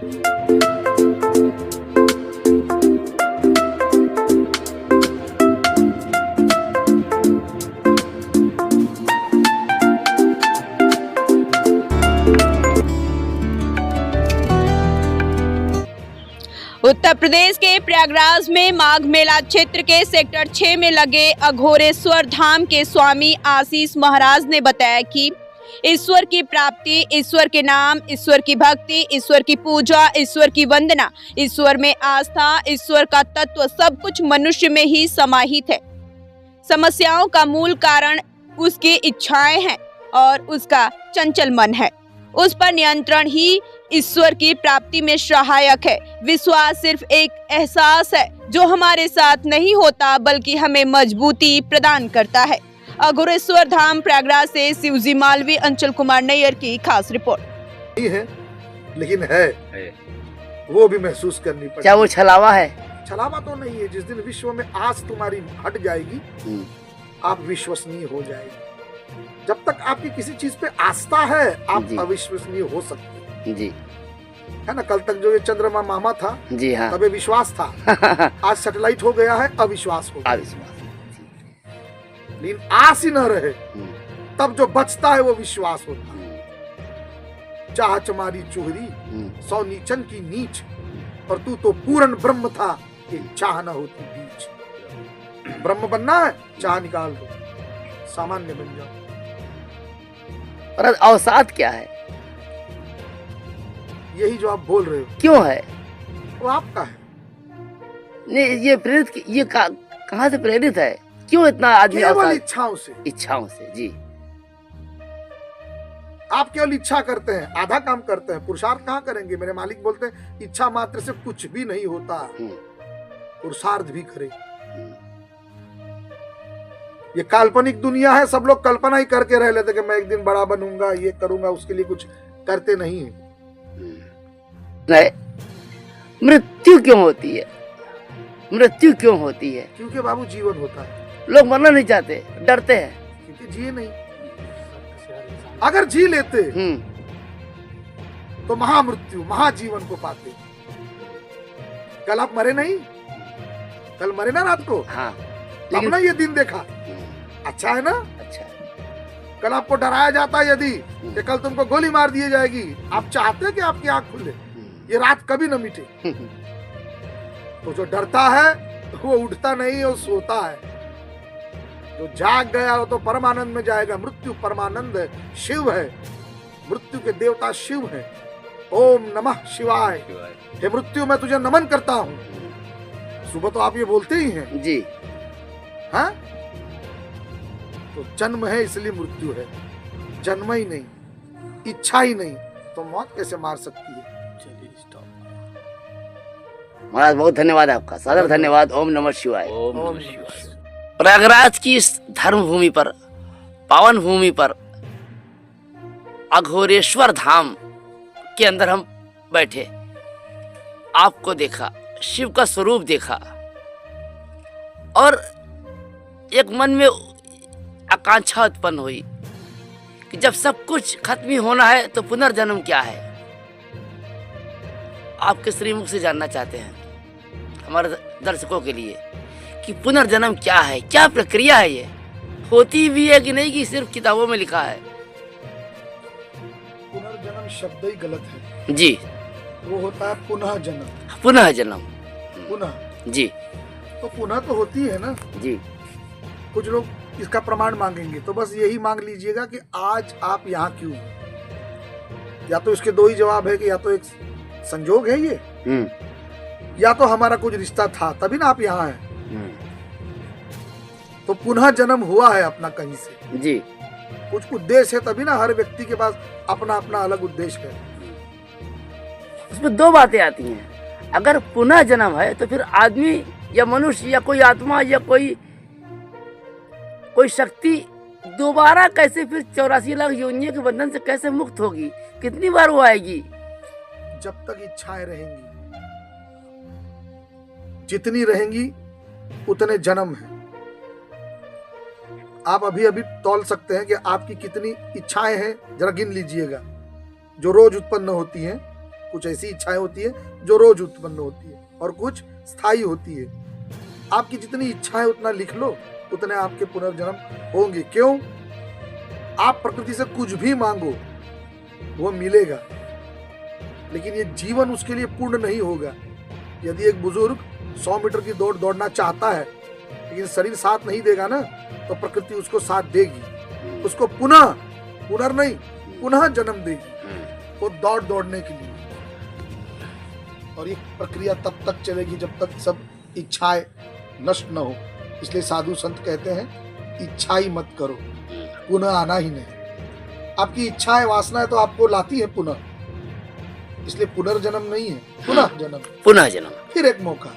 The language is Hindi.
उत्तर प्रदेश के प्रयागराज में माघ मेला क्षेत्र के सेक्टर 6 में लगे अघोरेश्वर धाम के स्वामी आशीष महाराज ने बताया कि ईश्वर की प्राप्ति, ईश्वर के नाम, ईश्वर की भक्ति, ईश्वर की पूजा, ईश्वर की वंदना, ईश्वर में आस्था, ईश्वर का तत्व सब कुछ मनुष्य में ही समाहित है। समस्याओं का मूल कारण उसकी इच्छाएं हैं और उसका चंचल मन है। उस पर नियंत्रण ही ईश्वर की प्राप्ति में सहायक है। विश्वास सिर्फ एक एहसास है जो हमारे साथ नहीं होता बल्कि हमें मजबूती प्रदान करता है। अघोरेश्वर धाम प्रयागराज से शिवजी मालवी, अंचल कुमार नैयर की खास रिपोर्ट। है लेकिन है वो भी महसूस करनी पड़ेगी। क्या वो छलावा है? छलावा तो नहीं है। जिस दिन विश्व में आस तुम्हारी हट जाएगी आप विश्वसनीय हो जाएगी। जब तक आपकी किसी चीज पे आस्था है आप अविश्वसनीय हो सकते जी है ना। कल तक जो ये चंद्रमा मामा था जी हाँ, तबे विश्वास था। आज सैटेलाइट हो गया है, अविश्वास हो गया। लेकिन आस ही न रहे तब जो बचता है वो विश्वास होता है। चाह चमारी चोहरी सौ नीचन की नीच, और तू तो पूर्ण ब्रह्म था कि चाह न होती बीच। ब्रह्म बनना है, चाह निकाल दो, सामान्य बन जाओ। और अवसाद क्या है? यही जो आप बोल रहे हो क्यों है? वो आपका है। नहीं, ये प्रेरित, ये कहाँ से प्रेरित है? क्यों इतना आदमी केवल इच्छाओं से? इच्छाओं से जी। आप केवल इच्छा करते हैं, आधा काम करते हैं, पुरुषार्थ कहाँ करेंगे? मेरे मालिक बोलते हैं इच्छा मात्र से कुछ भी नहीं होता, पुरुषार्थ भी करे। ये काल्पनिक दुनिया है, सब लोग कल्पना ही करके रह लेते कि मैं एक दिन बड़ा बनूंगा, ये करूंगा, उसके लिए कुछ करते नहीं है। मृत्यु क्यों होती है? मृत्यु क्यों होती है? क्योंकि बाबू जीवन होता है। लोग मरना नहीं चाहते, डरते हैं क्योंकि जिए नहीं। अगर जी लेते तो महामृत्यु, महाजीवन को पाते। कल आप मरे नहीं, कल मरे ना रात को। हाँ, लेकिन ना ये दिन देखा, अच्छा है ना। अच्छा, कल आपको डराया जाता यदि कि कल तुमको गोली मार दी जाएगी, आप चाहते कि आपकी आंख खुले, ये रात कभी न मिटे। तो जो डरता है वो उठता नहीं, वो सोता है। जो जाग गया वो तो परमानंद में जाएगा। मृत्यु परमानंद है, शिव है, मृत्यु के देवता शिव है। ओम नमः शिवाय। हे मृत्यु, मैं तुझे नमन करता हूँ। सुबह तो आप ये बोलते ही हैं जी। हाँ, तो जन्म है इसलिए मृत्यु है। जन्म ही नहीं, इच्छा ही नहीं, तो मौत कैसे मार सकती है? चलिए स्टॉप। महाराज बहुत धन्यवाद आपका, सादर धन्यवाद। ओम नमः शिवाय। ओम नमः शिवाय। प्रयागराज की इस धर्म भूमि पर, पावन भूमि पर, अघोरेश्वर धाम के अंदर हम बैठे, आपको देखा, शिव का स्वरूप देखा, और एक मन में आकांक्षा उत्पन्न हुई कि जब सब कुछ खत्म ही होना है तो पुनर्जन्म क्या है? आपके श्रीमुख से जानना चाहते हैं हमारे दर्शकों के लिए कि पुनर्जन्म क्या है, क्या प्रक्रिया है, ये होती भी है कि नहीं, कि सिर्फ किताबों में लिखा है? पुनर्जन्म शब्द ही गलत है जी। वो होता है पुनः जन्म। पुनः जन्म, पुनः जी। तो पुनः तो होती है ना जी। कुछ लोग इसका प्रमाण मांगेंगे तो बस यही मांग लीजिएगा कि आज आप यहाँ क्यों? या तो इसके दो ही जवाब है कि या तो एक संजोग है ये, या तो हमारा कुछ रिश्ता था तभी ना आप यहाँ हैं। तो पुनः जन्म हुआ है अपना कहीं से जी। कुछ उद्देश्य है, तभी ना हर व्यक्ति के पास अपना अपना अलग उद्देश्य है। इसमें दो बातें आती हैं। अगर पुनः जन्म है तो फिर आदमी या मनुष्य या कोई आत्मा या कोई शक्ति दोबारा कैसे फिर 84 लाख योनियों के बंधन से कैसे मुक्त होगी? कितनी बार वो आएगी? जब तक इच्छाएं रहेंगी, जितनी रहेंगी उतने जन्म हैं। आप अभी अभी तौल सकते हैं कि आपकी कितनी इच्छाएं हैं, जरा गिन लीजिएगा जो रोज उत्पन्न होती हैं, कुछ ऐसी इच्छाएं होती है जो रोज उत्पन्न होती है और कुछ स्थायी होती है। आपकी जितनी इच्छाएं उतना लिख लो, उतने आपके पुनर्जन्म होंगे। क्यों? आप प्रकृति से कुछ भी मांगो वो मिलेगा, लेकिन ये जीवन उसके लिए पूर्ण नहीं होगा। यदि एक बुजुर्ग 100 मीटर की दौड़ दौड़ना चाहता है लेकिन शरीर साथ नहीं देगा ना, तो प्रकृति उसको साथ देगी, उसको पुनः जन्म देगी वो दौड़ने के लिए। और ये प्रक्रिया तब तक चलेगी जब तक सब इच्छाएं नष्ट न हो। इसलिए साधु संत कहते हैं इच्छा ही मत करो, पुनः आना ही नहीं। आपकी इच्छाएं वासनाएं तो आपको लाती है पुनः, इसलिए पुनर्जन्म नहीं है, पुनः जन्म, पुनः जन्म। फिर एक मौका।